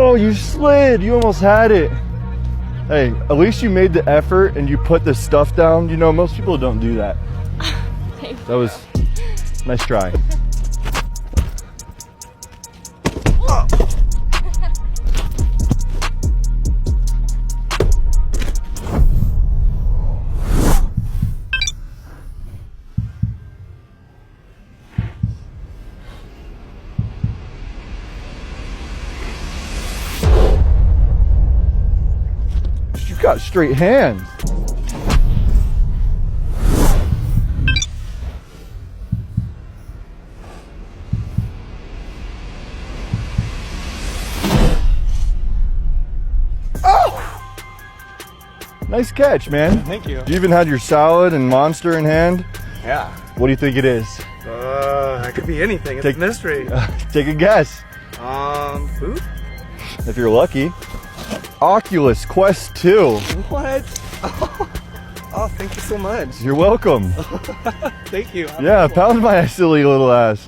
No, you slid. You almost had it. Hey, at least you made the effort and you put the stuff down. You know, most people don't do that. That was nice try. You've got straight hands. Oh! Nice catch, man. Thank you. You even had your salad and monster in hand. Yeah. What do you think it is? It could be anything. It's a mystery. Take a guess. Food? If you're lucky. Oculus Quest 2. What? Oh, thank you so much. You're welcome. Thank you. Yeah, pound my silly little ass.